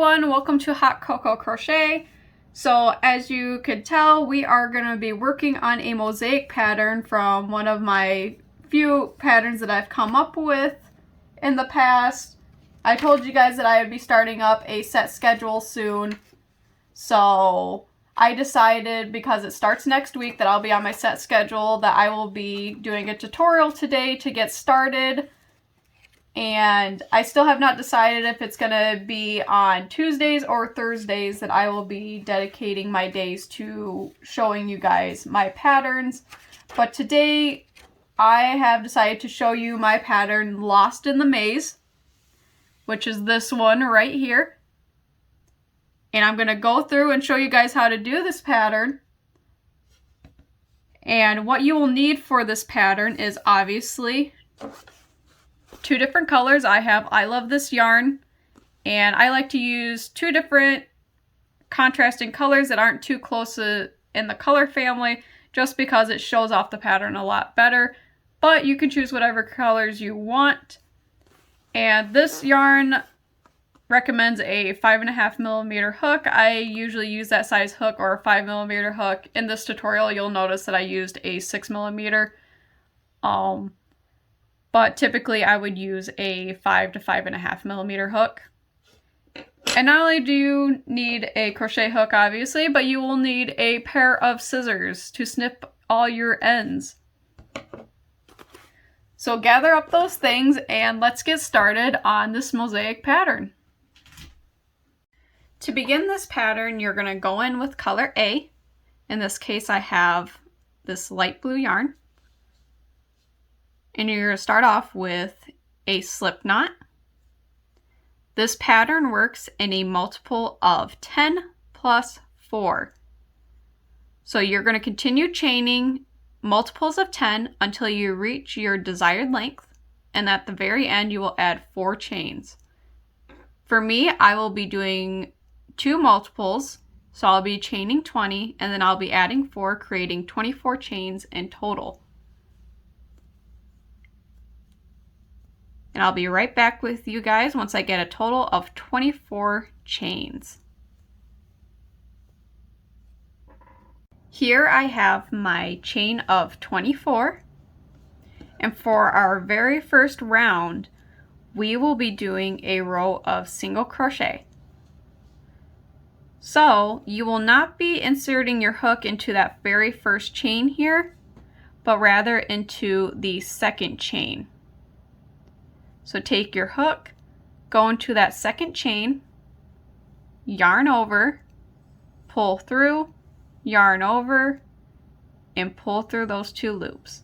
everyone, welcome to Hot Cocoa Crochet. So as you could tell, we are going to be working on a mosaic pattern from one of my few patterns that I've come up with in the past. I told you guys that I would be starting up a set schedule soon, so I decided because it starts next week that I'll be on my set schedule that I will be doing a tutorial today to get started. And I still have not decided if it's going to be on Tuesdays or Thursdays that I will be dedicating my days to showing you guys my patterns. But today I have decided to show you my pattern Lost in the Maze, which is this one right here. And I'm going to go through and show you guys how to do this pattern. And what you will need for this pattern is obviously two different colors. I love this yarn, and I like to use two different contrasting colors that aren't too close in the color family, just because it shows off the pattern a lot better. But you can choose whatever colors you want. And this yarn recommends a 5.5mm hook. I usually use that size hook or a 5mm hook. In this tutorial, you'll notice that I used a 6mm. But typically I would use a 5 to 5.5mm hook. And not only do you need a crochet hook, obviously, but you will need a pair of scissors to snip all your ends. So gather up those things and let's get started on this mosaic pattern. To begin this pattern, you're going to go in with color A. In this case, I have this light blue yarn. And you're going to start off with a slip knot. This pattern works in a multiple of 10 plus 4. So you're going to continue chaining multiples of 10 until you reach your desired length, and at the very end you will add 4 chains. For me, I will be doing 2 multiples, so I'll be chaining 20, and then I'll be adding 4, creating 24 chains in total. And I'll be right back with you guys once I get a total of 24 chains. Here I have my chain of 24. And for our very first round, we will be doing a row of single crochet. So you will not be inserting your hook into that very first chain here, but rather into the second chain. So take your hook, go into that second chain, yarn over, pull through, yarn over, and pull through those 2 loops.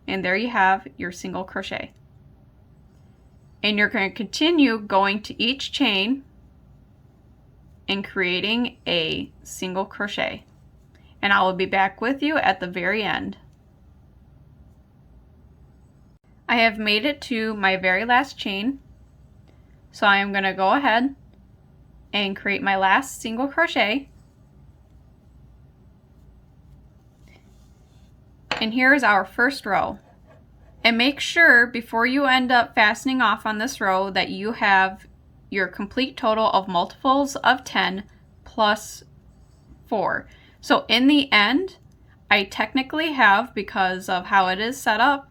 And there you have your single crochet. And you're going to continue going to each chain and creating a single crochet. And I will be back with you at the very end. I have made it to my very last chain, so I am going to go ahead and create my last single crochet. And here's our first row. And make sure before you end up fastening off on this row that you have your complete total of multiples of 10 plus 4. So in the end, I technically have, because of how it is set up,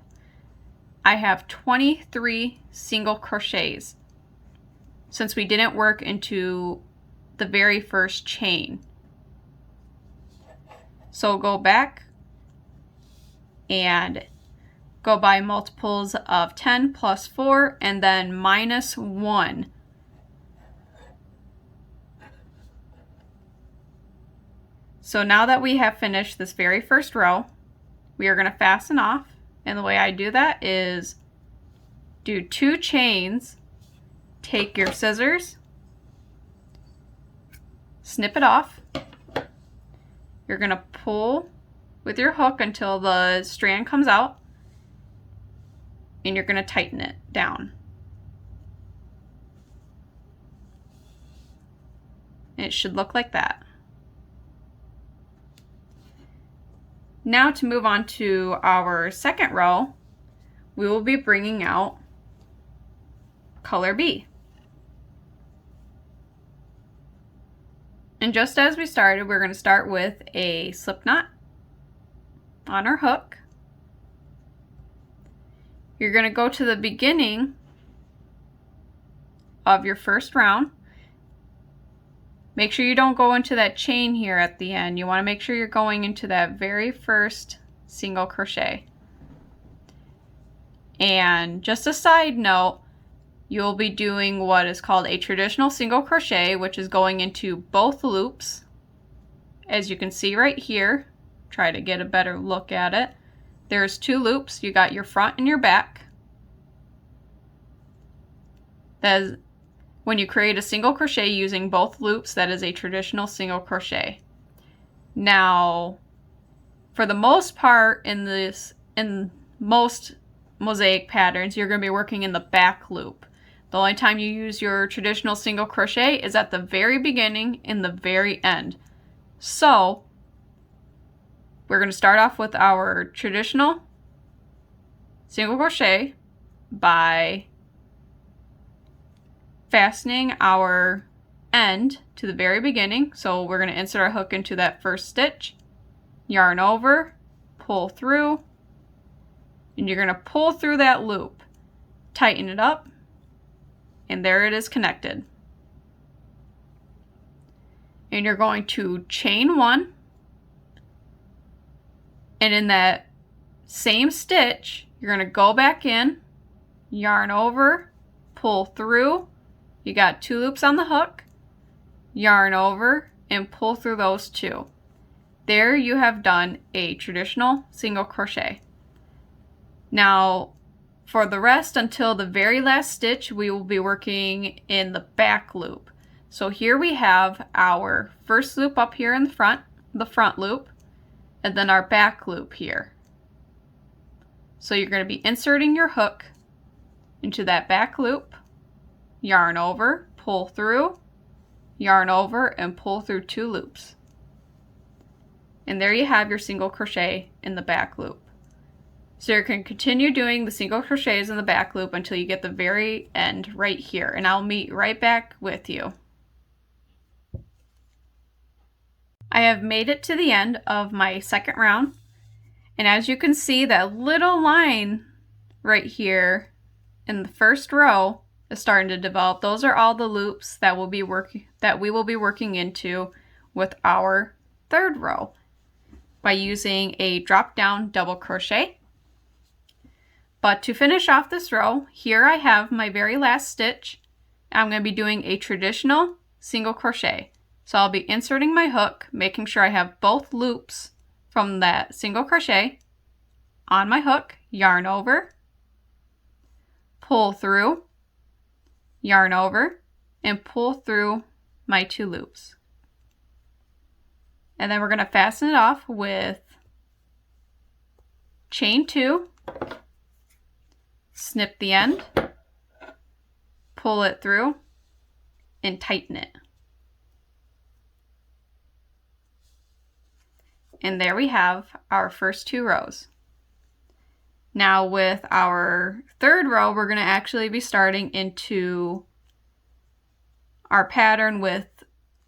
I have 23 single crochets since we didn't work into the very first chain. So go back and go by multiples of 10 plus 4 and then minus 1. So now that we have finished this very first row, we are going to fasten off. And the way I do that is do 2 chains, take your scissors, snip it off. You're going to pull with your hook until the strand comes out, and you're going to tighten it down. And it should look like that. Now to move on to our second row, we will be bringing out color B. And just as we started, we're going to start with a slip knot on our hook. You're going to go to the beginning of your first round. Make sure you don't go into that chain here at the end. You want to make sure you're going into that very first single crochet. And just a side note, you'll be doing what is called a traditional single crochet, which is going into both loops. As you can see right here, try to get a better look at it. There's 2 loops. You got your front and your back. That is, when you create a single crochet using both loops, that is a traditional single crochet. Now, for the most part in most mosaic patterns, you're going to be working in the back loop. The only time you use your traditional single crochet is at the very beginning and the very end. So, we're going to start off with our traditional single crochet by fastening our end to the very beginning. So we're going to insert our hook into that first stitch, yarn over, pull through, and you're going to pull through that loop, tighten it up, and there it is connected. And you're going to chain 1, and in that same stitch, you're going to go back in, yarn over, pull through. You got 2 loops on the hook, yarn over, and pull through those 2. There you have done a traditional single crochet. Now, for the rest, until the very last stitch, we will be working in the back loop. So here we have our first loop up here in the front loop, and then our back loop here. So you're going to be inserting your hook into that back loop, yarn over, pull through, yarn over, and pull through 2 loops. And there you have your single crochet in the back loop. So you can continue doing the single crochets in the back loop until you get the very end right here, and I'll meet right back with you. I have made it to the end of my second round, and as you can see, that little line right here in the first row is starting to develop. Those are all the loops that we will be working into with our third row by using a drop down double crochet. But to finish off this row, here I have my very last stitch. I'm going to be doing a traditional single crochet. So I'll be inserting my hook, making sure I have both loops from that single crochet on my hook, yarn over, pull through, yarn over, and pull through my 2 loops. And then we're going to fasten it off with chain 2, snip the end, pull it through, and tighten it. And there we have our first 2 rows. Now with our third row, we're going to actually be starting into our pattern with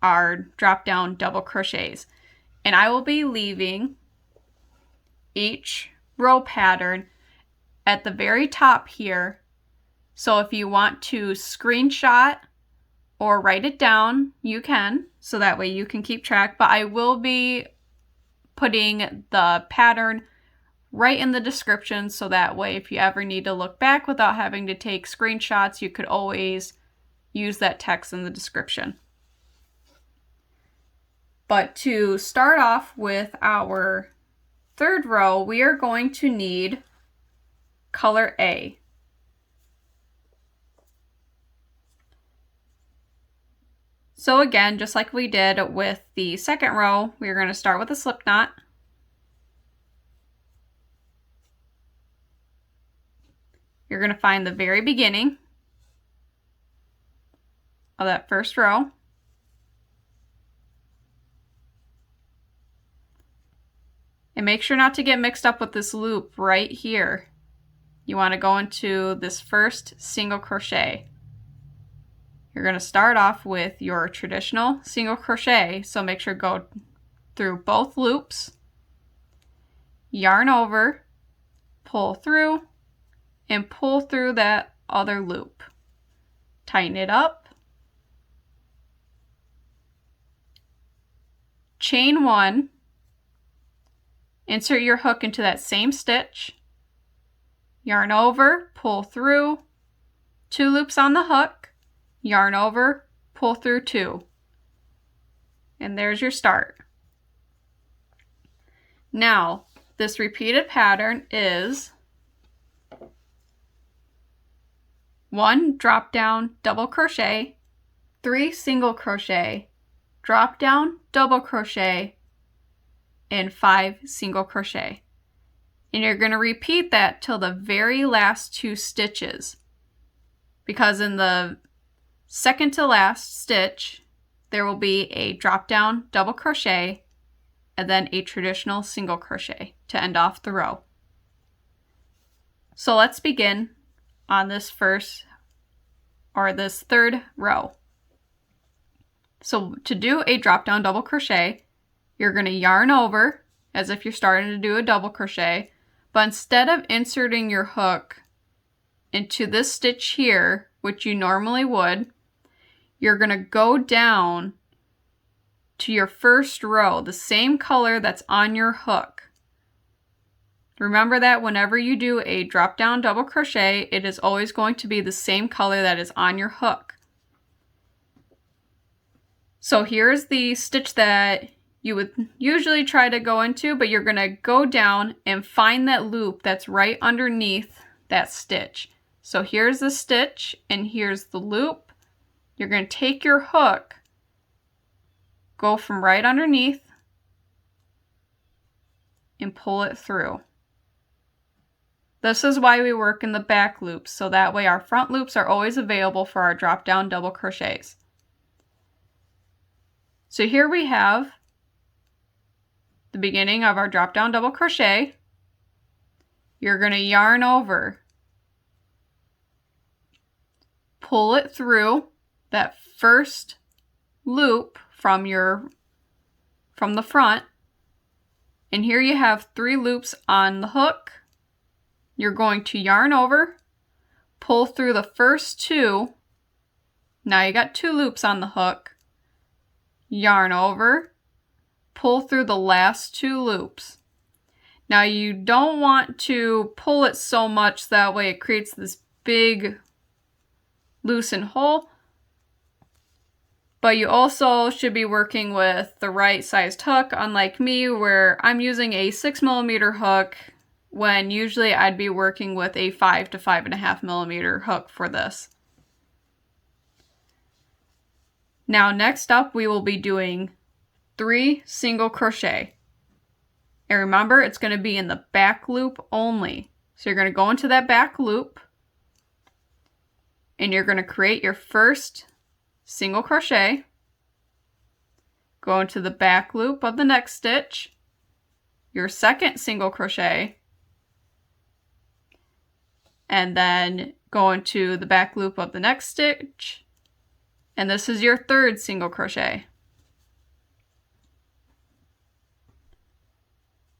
our drop down double crochets. And I will be leaving each row pattern at the very top here. So if you want to screenshot or write it down, you can, so that way you can keep track. But I will be putting the pattern right in the description, so that way if you ever need to look back without having to take screenshots, you could always use that text in the description. But to start off with our third row, we are going to need color A. So again, just like we did with the second row, we're going to start with a slip knot. You're going to find the very beginning of that first row. And make sure not to get mixed up with this loop right here. You want to go into this first single crochet. You're going to start off with your traditional single crochet, so make sure to go through both loops, yarn over, pull through, and pull through that other loop. Tighten it up, chain one, insert your hook into that same stitch, yarn over, pull through, 2 loops on the hook, yarn over, pull through 2. And there's your start. Now, this repeated pattern is 1 drop down double crochet, 3 single crochet, drop down double crochet, and 5 single crochet. And you're going to repeat that till the very last 2 stitches, because in the second to last stitch there will be a drop down double crochet and then a traditional single crochet to end off the row. So let's begin on this third row. So to do a drop down double crochet, you're going to yarn over as if you're starting to do a double crochet, but instead of inserting your hook into this stitch here, which you normally would, you're going to go down to your first row, the same color that's on your hook. Remember that whenever you do a drop down double crochet, it is always going to be the same color that is on your hook. So here's the stitch that you would usually try to go into, but you're going to go down and find that loop that's right underneath that stitch. So here's the stitch and here's the loop. You're going to take your hook, go from right underneath, and pull it through. This is why we work in the back loops, so that way our front loops are always available for our drop down double crochets. So here we have the beginning of our drop down double crochet. You're going to yarn over, pull it through that first loop from the front, and here you have 3 loops on the hook. You're going to yarn over, pull through the first 2. Now you got 2 loops on the hook. Yarn over, pull through the last 2 loops. Now you don't want to pull it so much that way it creates this big loosened hole, but you also should be working with the right sized hook, unlike me where I'm using a 6mm hook when usually I'd be working with a 5 to 5.5mm hook for this. Now next up we will be doing 3 single crochet. And remember, it's going to be in the back loop only. So you're going to go into that back loop and you're going to create your first single crochet, go into the back loop of the next stitch, your second single crochet, and then go into the back loop of the next stitch, and this is your third single crochet.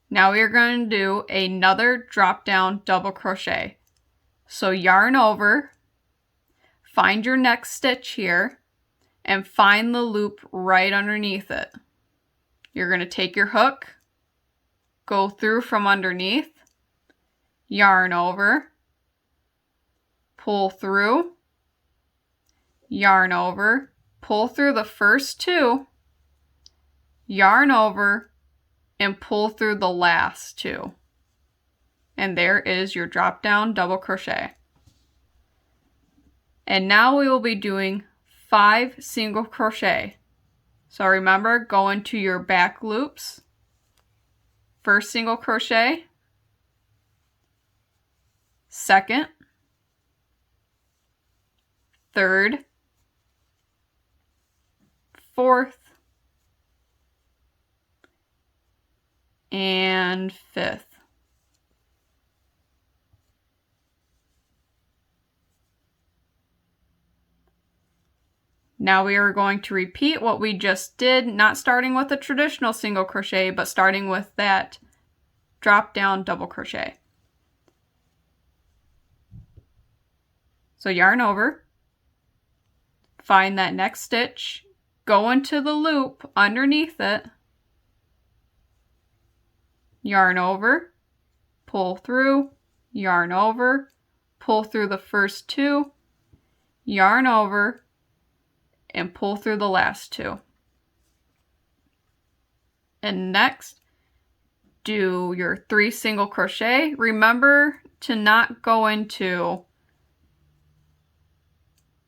Now we are going to do another drop down double crochet. So yarn over, find your next stitch here, and find the loop right underneath it. You're going to take your hook, go through from underneath, yarn over, pull through, yarn over, pull through the first 2, yarn over, and pull through the last 2. And there is your drop down double crochet. And now we will be doing 5 single crochet. So remember, go into your back loops, first single crochet, second, third, fourth, and fifth. Now we are going to repeat what we just did, not starting with a traditional single crochet, but starting with that drop down double crochet. So yarn over, find that next stitch, go into the loop underneath it, yarn over, pull through, yarn over, pull through the first two, yarn over, and pull through the last two. And next, do your 3 single crochet. Remember to not go into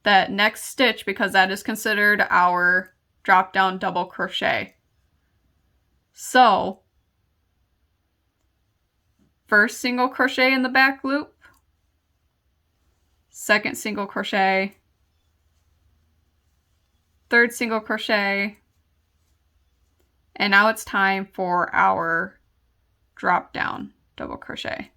that next stitch because that is considered our drop down double crochet. So, first single crochet in the back loop, second single crochet, third single crochet, and now it's time for our drop down double crochet.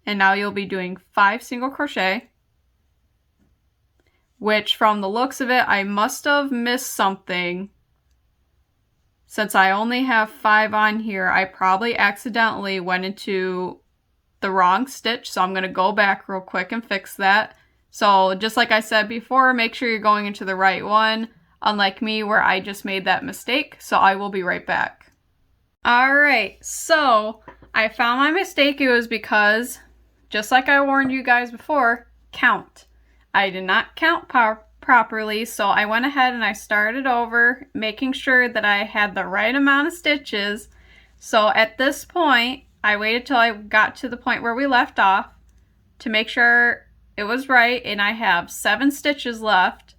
And now you'll be doing 5 single crochet, which from the looks of it, I must have missed something. Since I only have 5 on here, I probably accidentally went into the wrong stitch, so I'm going to go back real quick and fix that. So just like I said before, make sure you're going into the right one, unlike me where I just made that mistake. So I will be right back. Alright, so I found my mistake. It was because, just like I warned you guys before, count. I did not count properly, so I went ahead and I started over, making sure that I had the right amount of stitches. So at this point, I waited till I got to the point where we left off to make sure it was right, and I have 7 stitches left.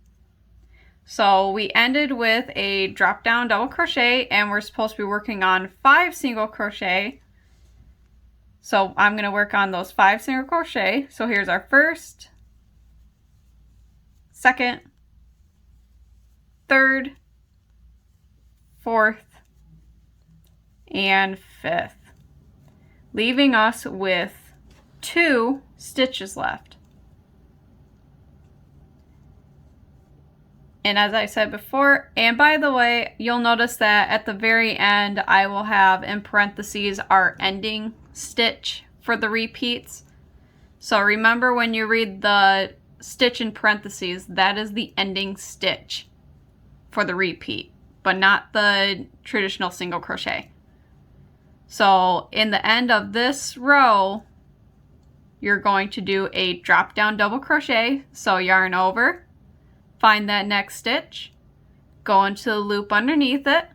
So we ended with a drop down double crochet, and we're supposed to be working on 5 single crochet. So I'm going to work on those 5 single crochet. So here's our first, second, third, fourth, and fifth, leaving us with 2 stitches left. And as I said before, and by the way, you'll notice that at the very end, I will have in parentheses our ending stitch for the repeats. So remember, when you read the stitch in parentheses, that is the ending stitch for the repeat, but not the traditional single crochet. So in the end of this row, you're going to do a drop down double crochet. So yarn over, find that next stitch, go into the loop underneath it,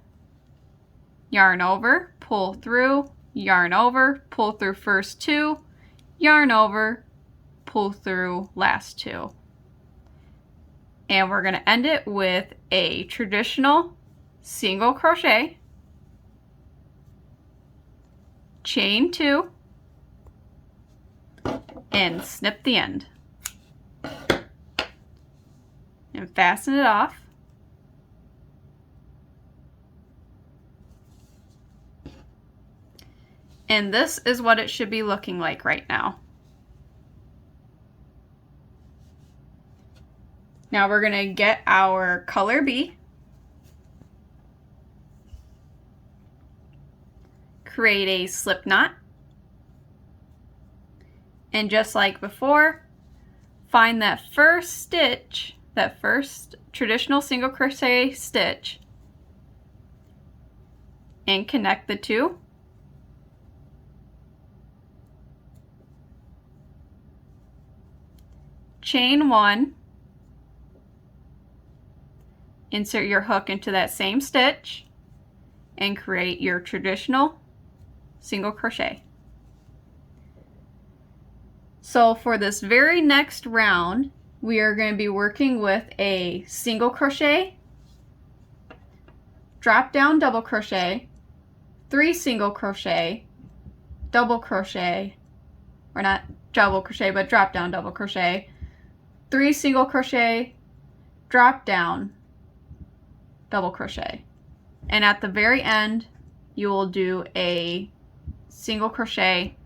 yarn over, pull through, yarn over, pull through first 2, yarn over, pull through last 2. And we're going to end it with a traditional single crochet, chain 2, and snip the end. And fasten it off. And this is what it should be looking like right now. Now we're going to get our color B, create a slip knot, and just like before, find that first stitch, that first traditional single crochet stitch, and connect the 2. Chain 1, insert your hook into that same stitch, and create your traditional single crochet. So for this very next round, we are going to be working with a single crochet, drop down double crochet, 3 single crochet, double crochet, or not double crochet, but drop down double crochet, 3 single crochet, drop down, double crochet. And at the very end, you will do a single crochet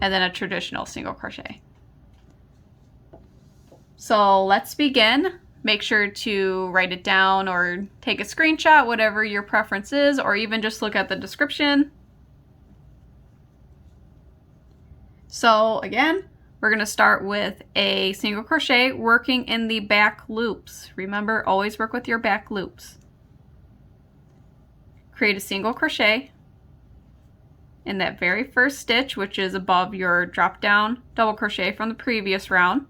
and then a traditional single crochet. So let's begin. Make sure to write it down or take a screenshot, whatever your preference is, or even just look at the description. So again, we're going to start with a single crochet working in the back loops. Remember, always work with your back loops. Create a single crochet in that very first stitch, which is above your drop down double crochet from the previous round.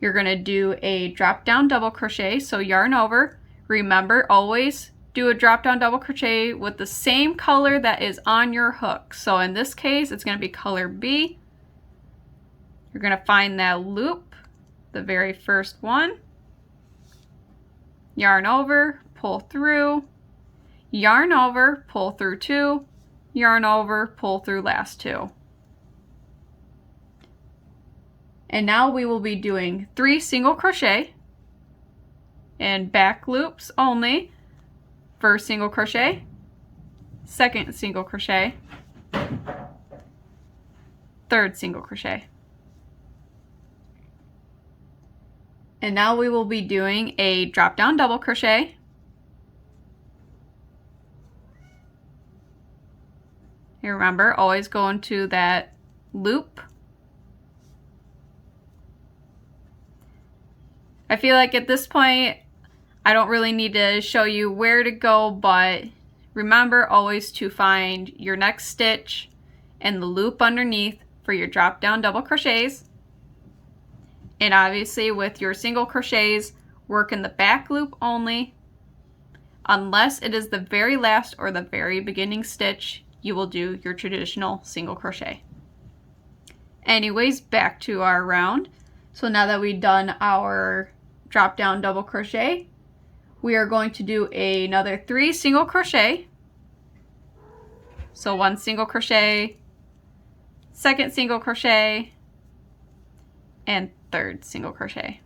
You're going to do a drop down double crochet, so yarn over. Remember, always do a drop down double crochet with the same color that is on your hook. So in this case, it's going to be color B. You're going to find that loop, the very first one. Yarn over, pull through, yarn over, pull through 2, yarn over, pull through last 2. And now we will be doing 3 single crochet and back loops only. First single crochet, second single crochet, third single crochet. And now we will be doing a drop down double crochet, and remember, always go into that loop. I feel like at this point I don't really need to show you where to go, but remember always to find your next stitch and the loop underneath for your drop down double crochets. And obviously with your single crochets, work in the back loop only. Unless it is the very last or the very beginning stitch, you will do your traditional single crochet. Anyways, back to our round. So now that we've done our drop down double crochet, we are going to do another 3 single crochet. So 1 single crochet, second single crochet, and third single crochet.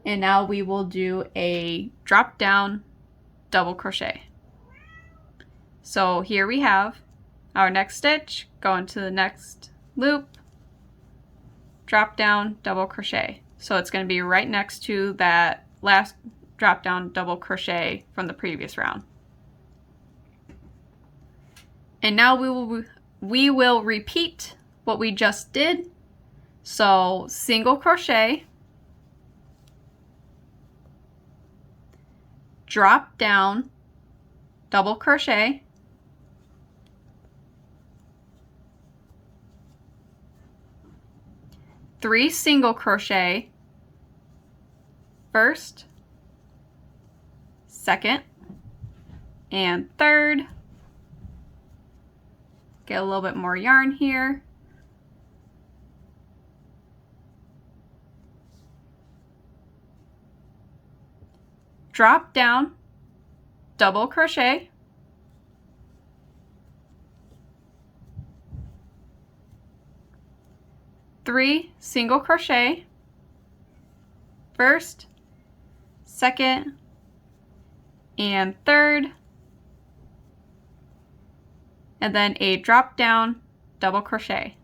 And now we will do a drop down double crochet. So here we have our next stitch, go into the next loop, drop down double crochet. So it's going to be right next to that last drop down double crochet from the previous round. And now we will repeat what we just did. So single crochet, drop down double crochet, three single crochet, first, second, and third. Get a little bit more yarn here. Drop down, double crochet, three single crochet, first, second, and third, and then a drop down double crochet.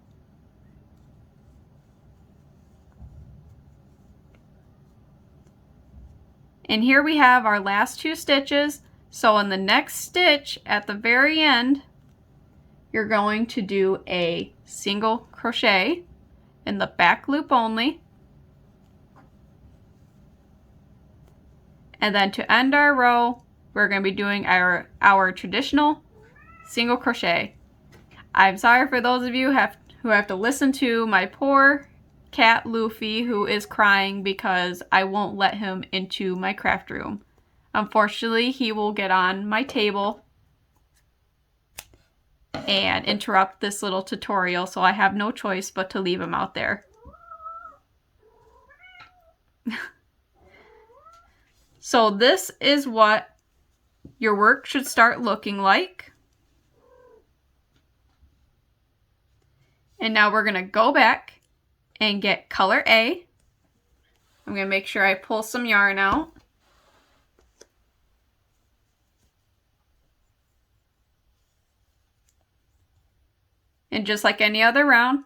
And here we have our last 2 stitches. So in the next stitch at the very end, you're going to do a single crochet in the back loop only. And then to end our row, we're going to be doing our traditional single crochet. I'm sorry for those of you who have to listen to my poor cat Luffy, who is crying because I won't let him into my craft room. Unfortunately, he will get on my table and interrupt this little tutorial, so I have no choice but to leave him out there. So this is what your work should start looking like. And now we're going to go back and get color A, I'm going to make sure I pull some yarn out. And just like any other round,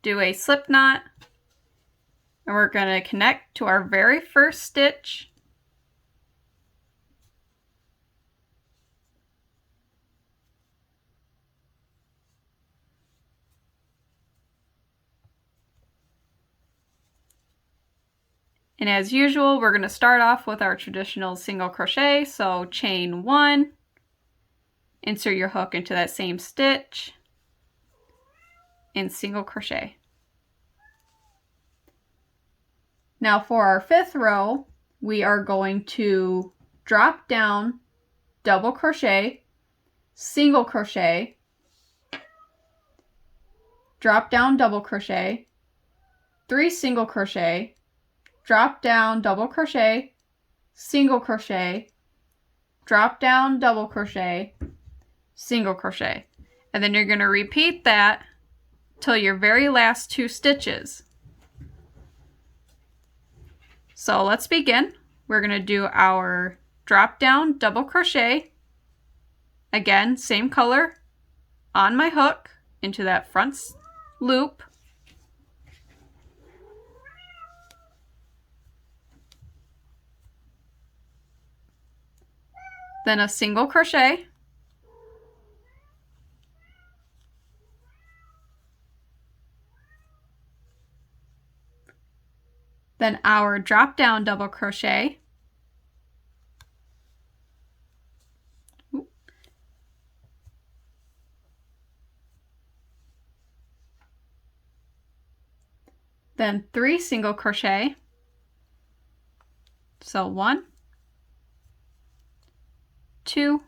do a slip knot, and we're going to connect to our very first stitch. And as usual, we're going to start off with our traditional single crochet. So chain 1, insert your hook into that same stitch, and single crochet. Now for our 5th row, we are going to drop down, double crochet, single crochet, drop down, double crochet, 3 single crochet, drop down, double crochet, single crochet, drop down, double crochet, single crochet. And then you're going to repeat that till your very last 2 stitches. So let's begin. We're going to do our drop down, double crochet, again same color, on my hook into that front loop, then a single crochet, then our drop down, double crochet, then 3 single crochet, so 1, 2,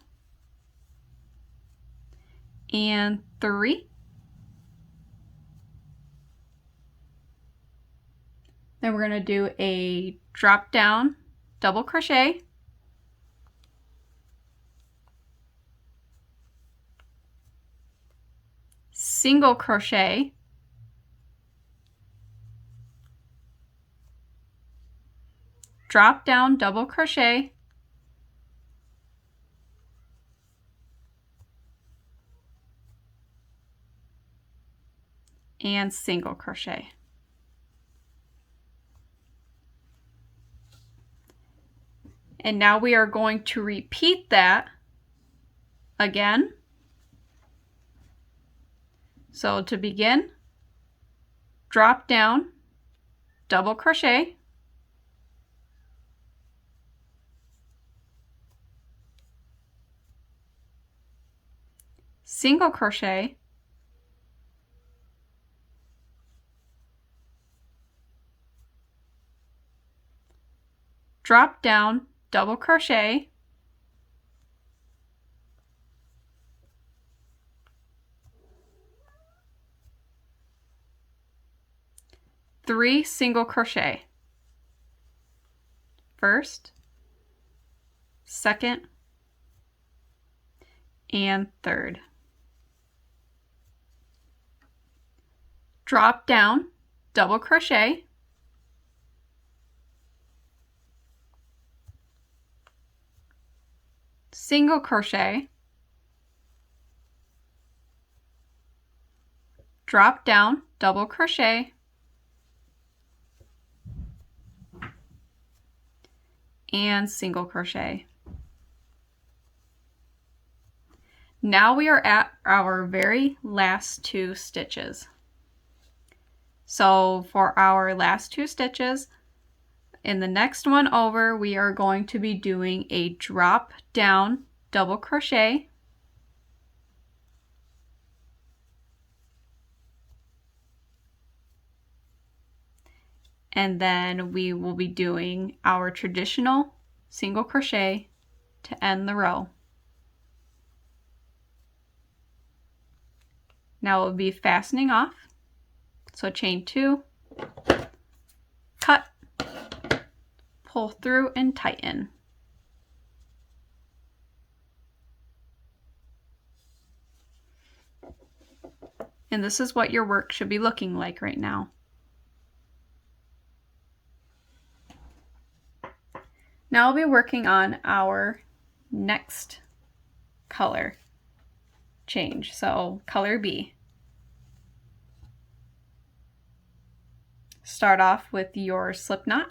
and 3. Then we're going to do a drop down, double crochet, single crochet, drop down, double crochet, and single crochet. And now we are going to repeat that again. So to begin, drop down, double crochet, single crochet, drop down, double crochet, three single crochet, first, second, and third. Drop down, double crochet, single crochet, drop down, double crochet, and single crochet. Now we are at our very last 2 stitches. So for our last 2 stitches, in the next one over, we are going to be doing a drop down, double crochet, and then we will be doing our traditional single crochet to end the row. Now we'll be fastening off. So chain 2, cut, pull through, and tighten. And this is what your work should be looking like right now. Now I'll be working on our next color change, so color B. Start off with your slip knot.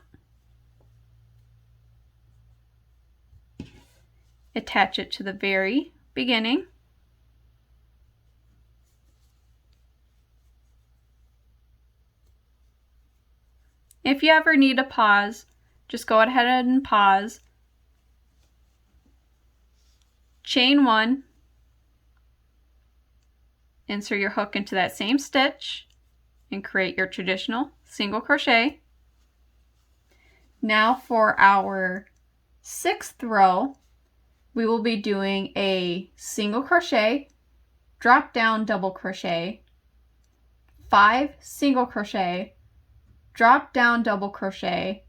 Attach it to the very beginning. If you ever need a pause, just go ahead and pause. Chain 1, insert your hook into that same stitch, and create your traditional single crochet. Now for our 6th row, we will be doing a single crochet, drop down double crochet, 5 single crochet, drop down double crochet,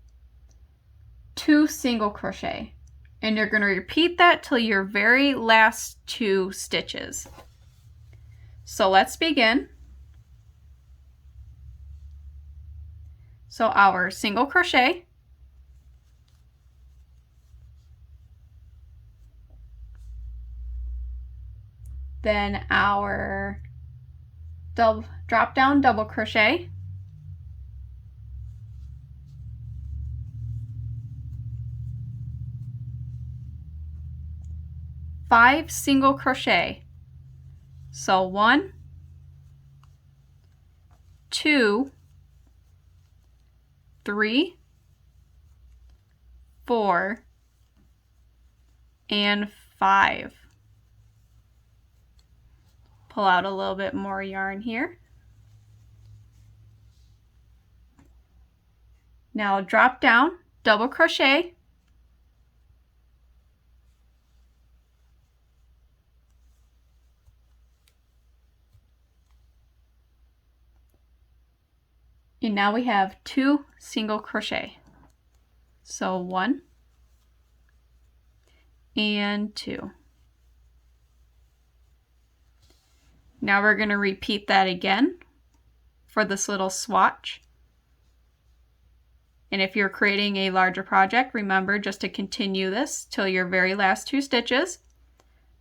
2 single crochet, and you're going to repeat that till your very last 2 stitches. So let's begin. So our single crochet, then our drop down double crochet, five single crochet. So 1, 2, 3, 4, and 5. Pull out a little bit more yarn here. Now drop down, double crochet, and now we have 2 single crochet. So 1 and 2. Now we're going to repeat that again for this little swatch. And if you're creating a larger project, remember just to continue this till your very last 2 stitches.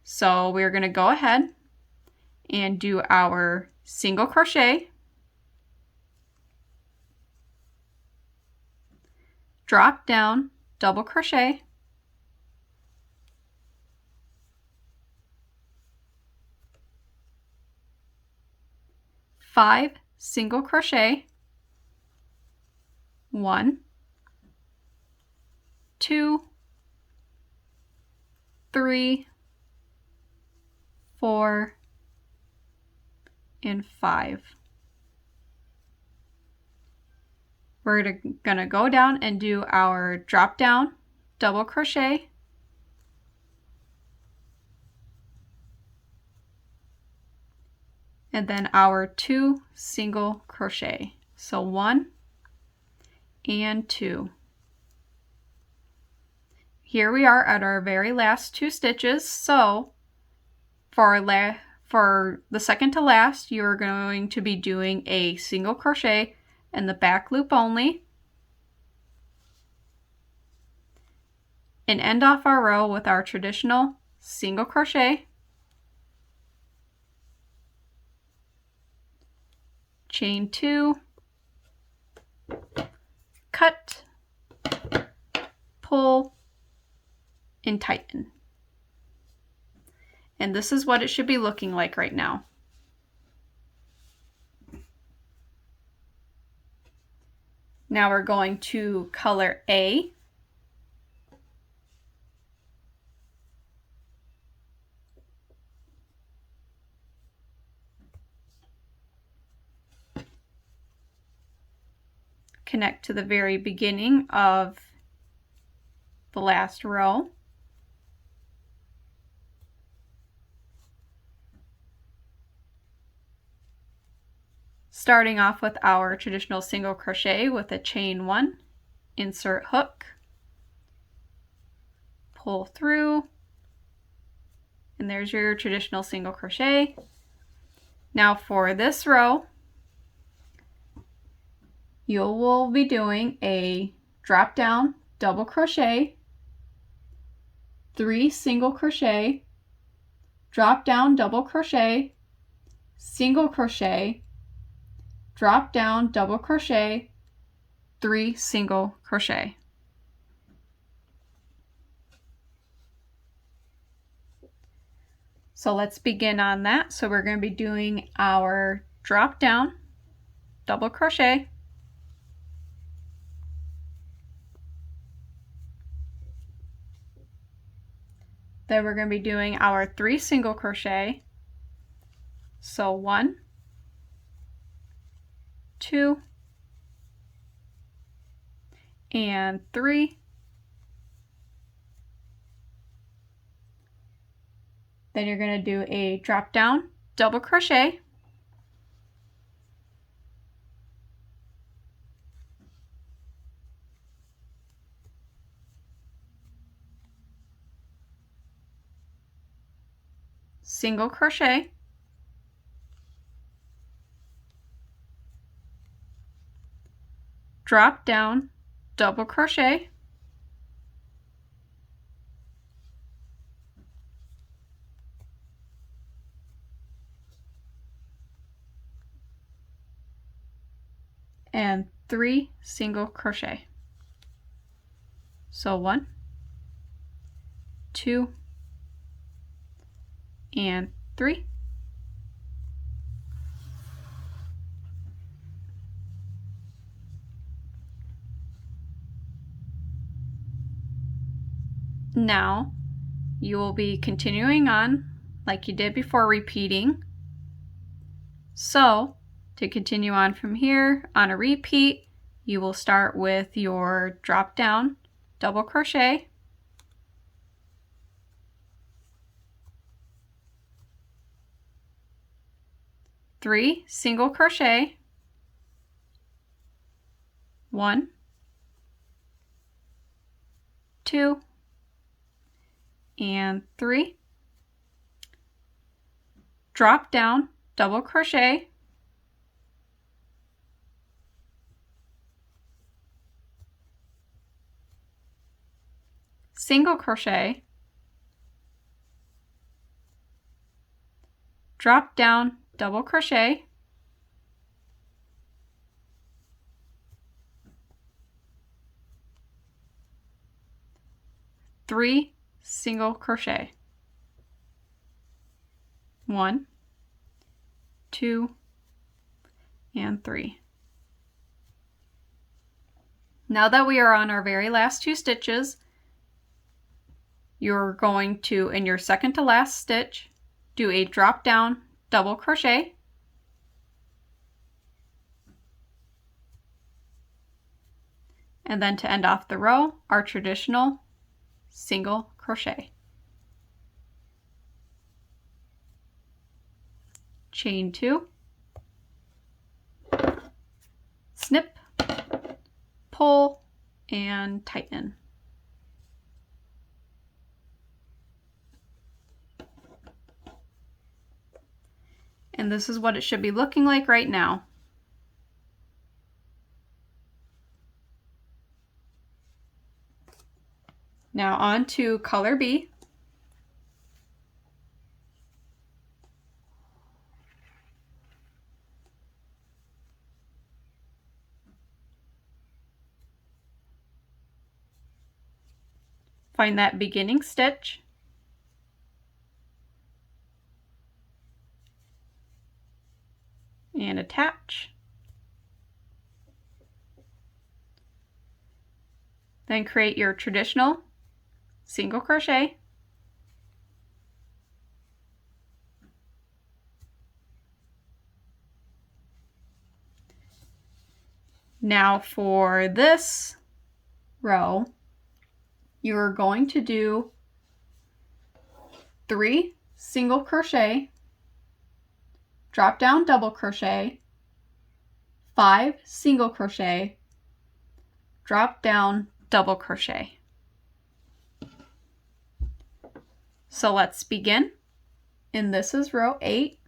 So we're going to go ahead and do our single crochet, drop down, double crochet, five single crochet, 1, 2, 3, 4, and 5. We're going to go down and do our drop down, double crochet, and then our 2 single crochet. So 1 and 2. Here we are at our very last 2 stitches. So for the second to last, you're going to be doing a single crochet in the back loop only, and end off our row with our traditional single crochet, chain 2, cut, pull, and tighten. And this is what it should be looking like right now. Now we're going to color A. Connect to the very beginning of the last row. Starting off with our traditional single crochet with a chain 1, insert hook, pull through, and there's your traditional single crochet. Now for this row, you will be doing a drop down double crochet 3 single crochet, drop down, double crochet, single crochet, drop down, double crochet, 3 single crochet. So let's begin on that. So we're going to be doing our drop down, double crochet, then we're going to be doing our 3 single crochet. So 1, 2, and 3. Then you're going to do a drop down, double crochet, single crochet, drop down, double crochet, and 3 single crochet. So 1, 2, and 3. Now you will be continuing on like you did before, repeating. So to continue on from here on a repeat, you will start with your drop down, double crochet, three single crochet, 1, 2, and 3, drop down, double crochet, single crochet, drop down, double crochet, three single crochet, 1, 2, and 3. Now that we are on our very last 2 stitches, you're going to, in your second to last stitch, do a drop down, double crochet, and then to end off the row, our traditional single crochet. Chain 2, snip, pull, and tighten. And this is what it should be looking like right now. Now on to color B. Find that beginning stitch, and attach. Then create your traditional single crochet, now for this row, you're going to do 3 single crochet, drop down, double crochet, 5 single crochet, drop down, double crochet. So let's begin. And this is row 8.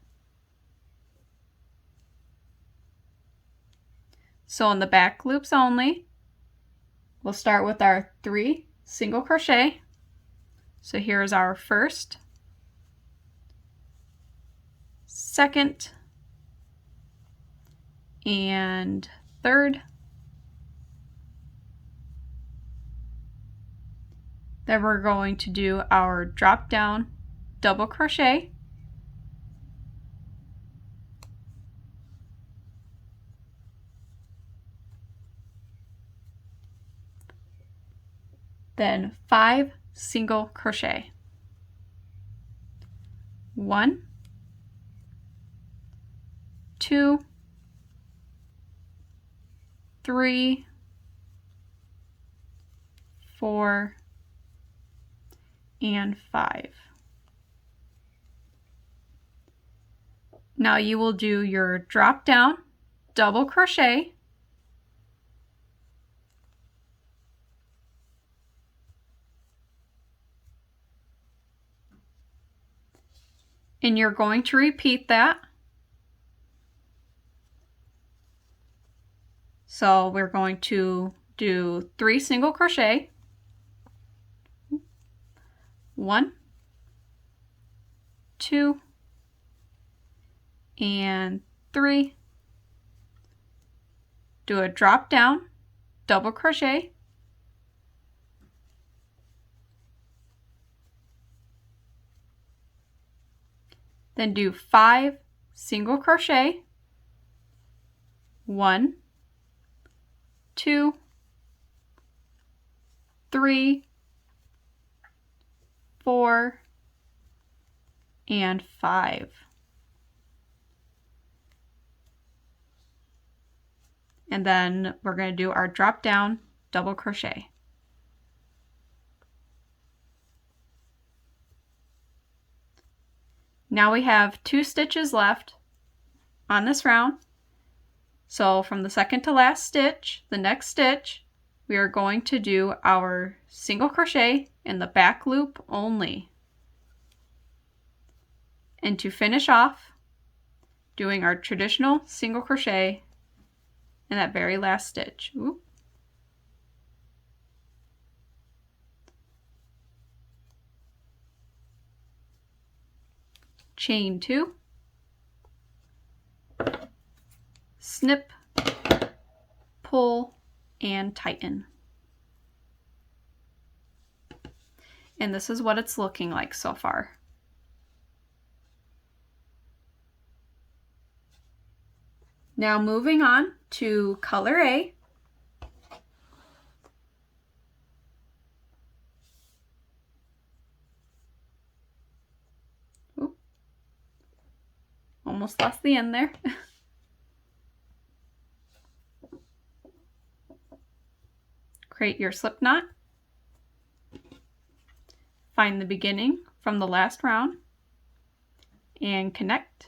So in the back loops only, we'll start with our 3 single crochet, So here's our first, second, and third. Then we're going to do our drop down double crochet, then 5 single crochet. 1, 2, 3, 4, and 5. Now you will do your drop down double crochet, and you're going to repeat that. So we're going to do 3 single crochet, 1, 2, and 3. Do a drop down double crochet, then do 5 single crochet, 1, 2, 3, 4, and 5. And then we're going to do our drop down double crochet. Now we have 2 stitches left on this round. So from the second to last stitch, the next stitch, we are going to do our single crochet in the back loop only. And to finish off, doing our traditional single crochet in that very last stitch. Ooh. Chain 2, snip, pull, and tighten. And this is what it's looking like so far. Now moving on to color A. Oop. Almost lost the end there. Create your slip knot. Find the beginning from the last round and connect.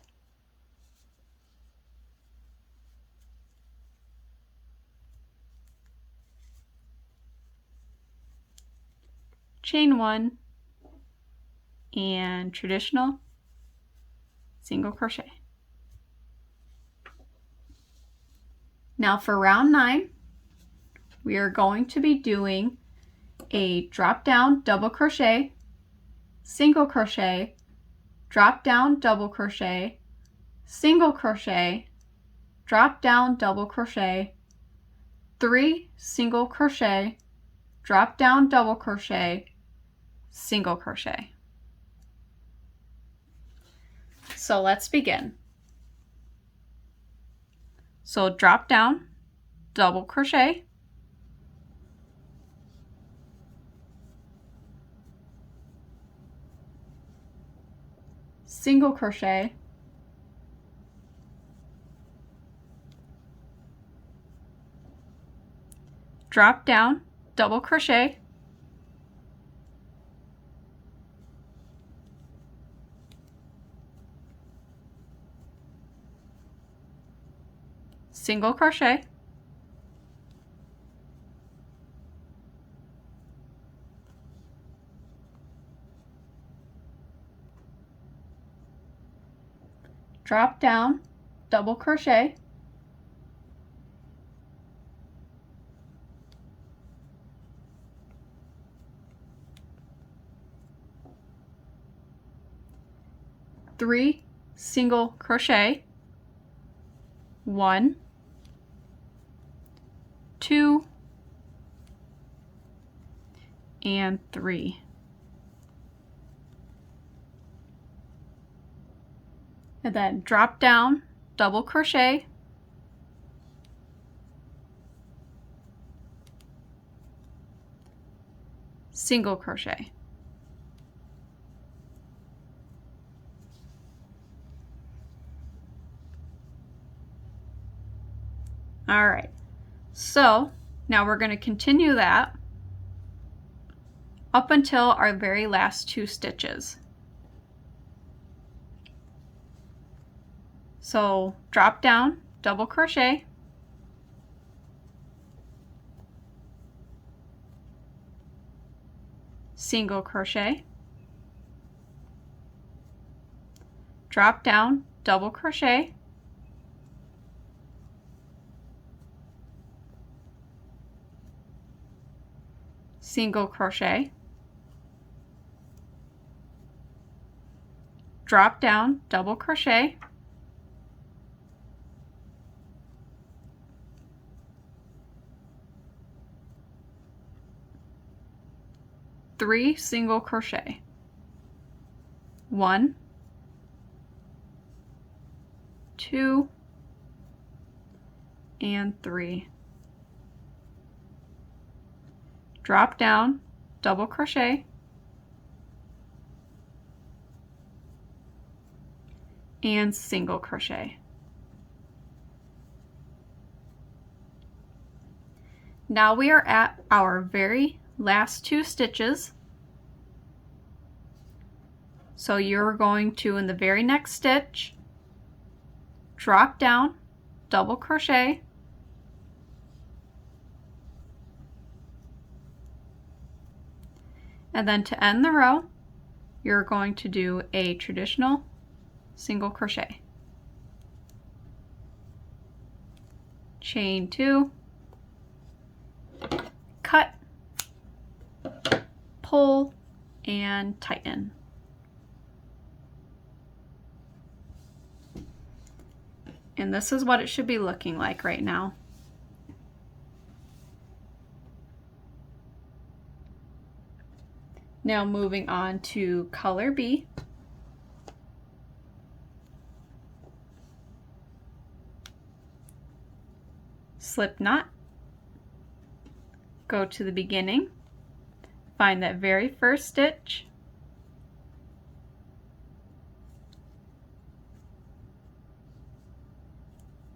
Chain 1 and traditional single crochet. Now for round 9, we are going to be doing a drop down double crochet, single crochet, drop down double crochet, single crochet, drop down double crochet, 3 single crochet, drop down double crochet, single crochet. So let's begin. So drop down double crochet, single crochet, drop down double crochet, single crochet, drop down double crochet, 3 single crochet, 1, 2, and 3. And then drop down, double crochet, single crochet. All right, so now we're going to continue that up until our very last 2 stitches. So drop down, double crochet, single crochet, drop down, double crochet, single crochet, drop down, double crochet, three single crochet, 1, 2, and 3. Drop down, double crochet, and single crochet. Now we are at our very last 2 stitches. So you're going to, in the very next stitch, drop down, double crochet, and then to end the row, you're going to do a traditional single crochet. Chain 2, cut, pull, and tighten. And this is what it should be looking like right now. Now moving on to color B. Slip knot, go to the beginning, find that very first stitch,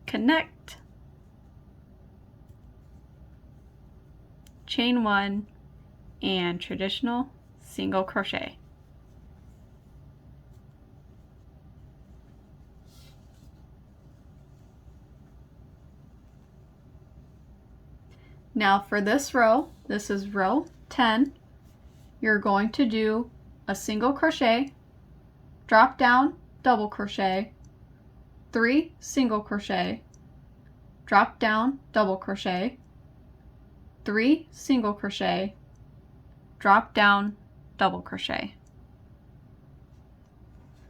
connect, chain 1, and traditional single crochet. Now for this row, this is row 10, you're going to do a single crochet, drop down, double crochet, 3 single crochet, drop down, double crochet, 3 single crochet, drop down, double crochet.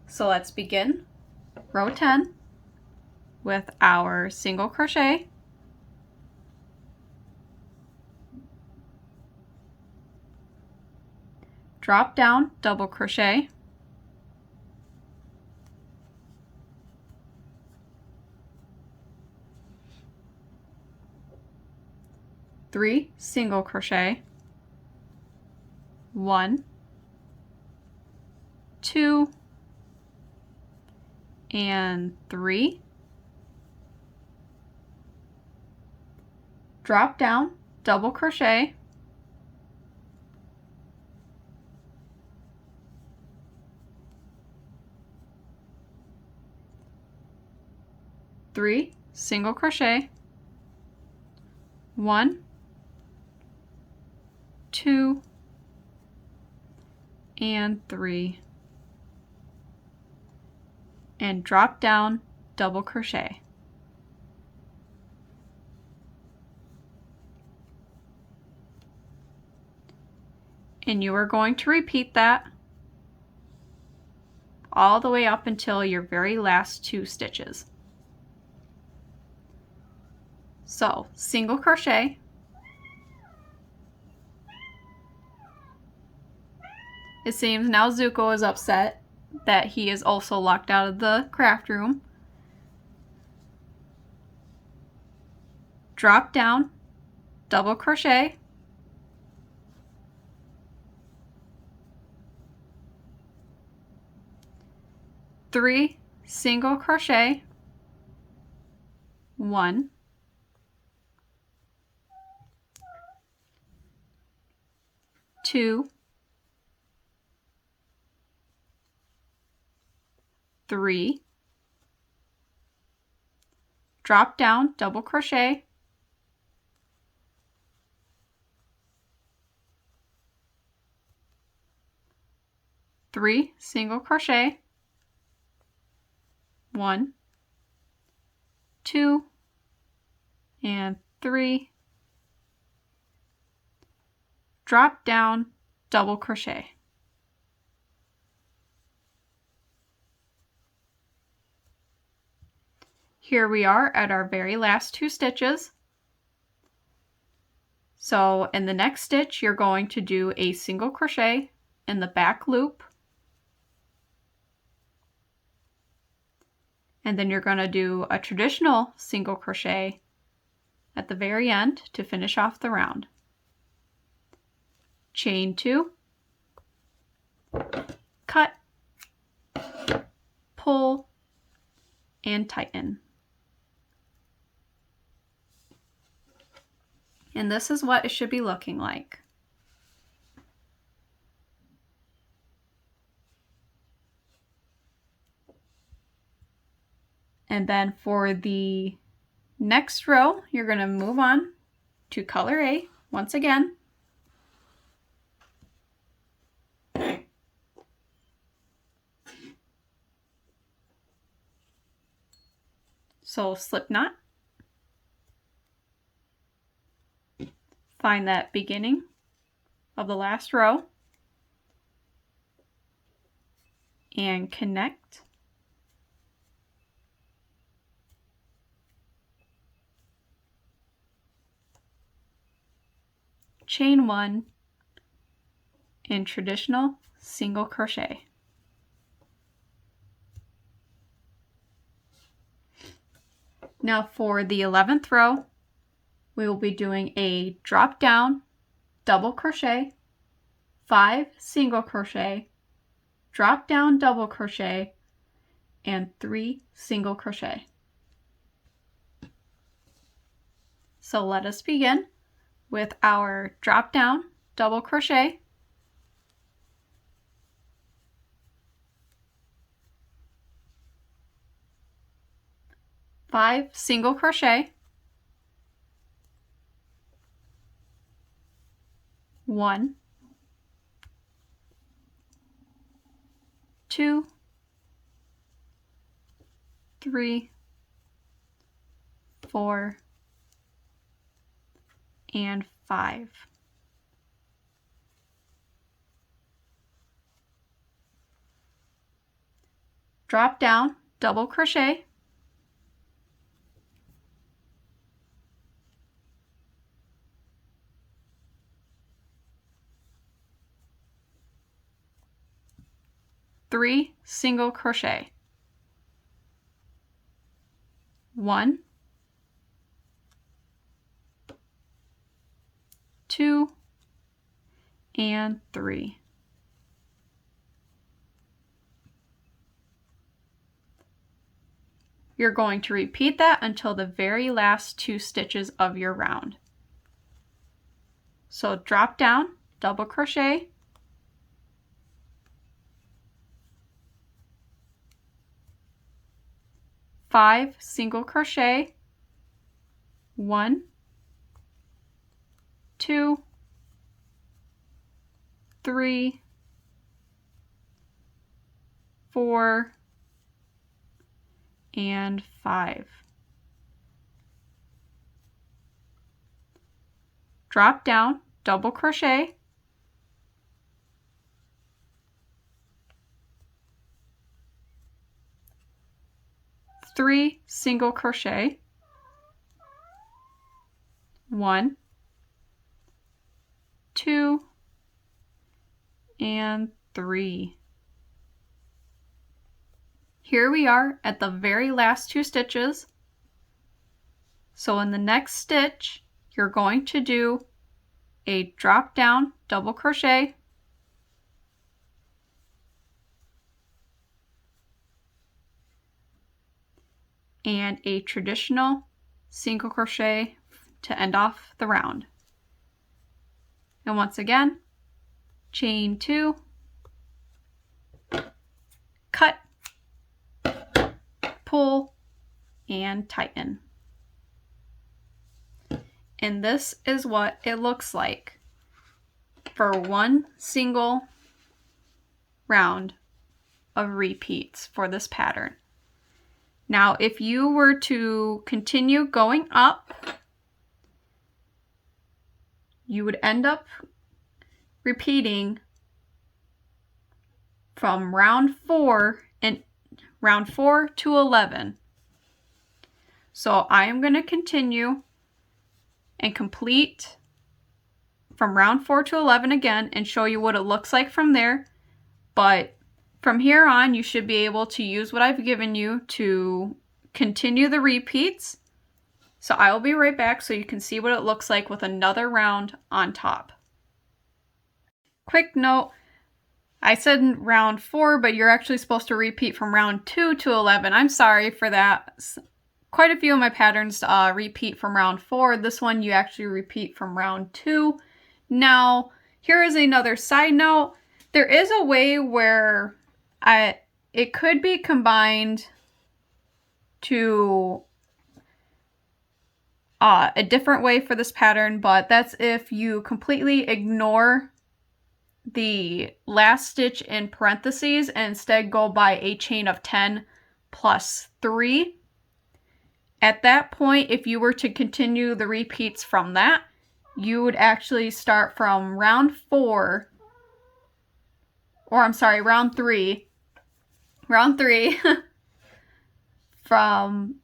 So let's begin row 10 with our single crochet, drop down, double crochet, three single crochet, 1, 2, and 3, drop down, double crochet, three single crochet, 1, 2, and 3, and drop down, double crochet. And you are going to repeat that all the way up until your very last 2 stitches. So single crochet, it seems now Zuko is upset that he is also locked out of the craft room. Drop down, double crochet, three single crochet, 1, 2, 3, drop down, double crochet, 3 single crochet, 1, 2, and 3, drop down, double crochet. Here we are at our very last 2 stitches. So in the next stitch, you're going to do a single crochet in the back loop, and then you're going to do a traditional single crochet at the very end to finish off the round. Chain 2, cut, pull, and tighten. And this is what it should be looking like. And then for the next row, you're going to move on to color A once again. So slip knot. Find that beginning of the last row and connect. Chain 1 in traditional single crochet. Now for the 11th row, we will be doing a drop down, double crochet, 5 single crochet, drop down, double crochet, and 3 single crochet. So let us begin with our drop down, double crochet, five single crochet, 1, 2, 3, 4, and 5. Drop down, double crochet, three single crochet, 1, 2, and 3. You're going to repeat that until the very last 2 stitches of your round. So drop down, double crochet, five single crochet, 1, 2, 3, 4, and 5. Drop down, double crochet, 3 single crochet, 1, 2, and 3. Here we are at the very last 2 stitches. So in the next stitch, you're going to do a drop down double crochet, and a traditional single crochet to end off the round. And once again, chain 2, cut, pull, and tighten. And this is what it looks like for one single round of repeats for this pattern. Now, if you were to continue going up, you would end up repeating from round 4 to 11. So I am going to continue and complete from round 4 to 11 again and show you what it looks like from there. But from here on, you should be able to use what I've given you to continue the repeats. So I will be right back so you can see what it looks like with another round on top. Quick note, I said round 4, but you're actually supposed to repeat from round 2 to 11. I'm sorry for that. Quite a few of my patterns repeat from round 4. This one you actually repeat from round 2. Now, here is another side note. There is a way where it could be combined to a different way for this pattern, but that's if you completely ignore the last stitch in parentheses and instead go by a chain of 10 plus 3. At that point, if you were to continue the repeats from that, you would actually start from round 4, or I'm sorry, round 3 from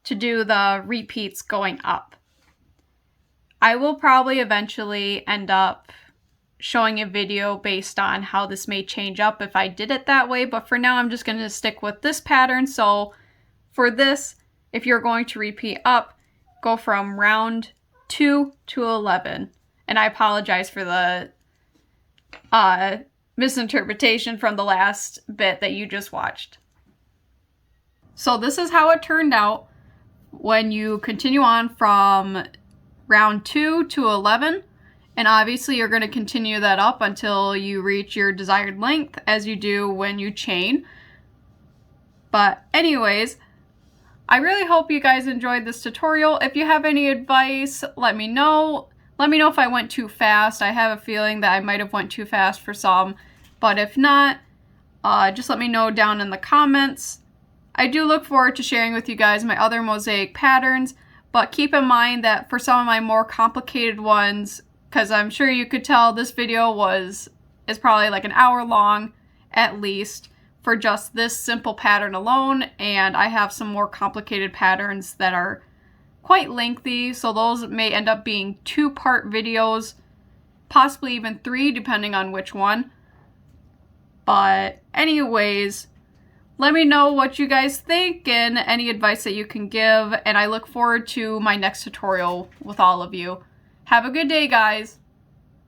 to do the repeats going up. I will probably eventually end up showing a video based on how this may change up if I did it that way, but for now I'm just going to stick with this pattern. So for this, if you're going to repeat up, go from round 2 to 11. And I apologize for the misinterpretation from the last bit that you just watched. So this is how it turned out when you continue on from round 2 to 11. And obviously you're going to continue that up until you reach your desired length, as you do when you chain. But anyways, I really hope you guys enjoyed this tutorial. If you have any advice, let me know. Let me know if I went too fast. I have a feeling that I might have went too fast for some, but if not, just let me know down in the comments. I do look forward to sharing with you guys my other mosaic patterns, but keep in mind that for some of my more complicated ones, because I'm sure you could tell this video is probably like an hour long at least for just this simple pattern alone, and I have some more complicated patterns that are quite lengthy, so those may end up being 2-part videos, possibly even 3 depending on which one. But anyways, let me know what you guys think and any advice that you can give, and I look forward to my next tutorial with all of you. Have a good day, guys!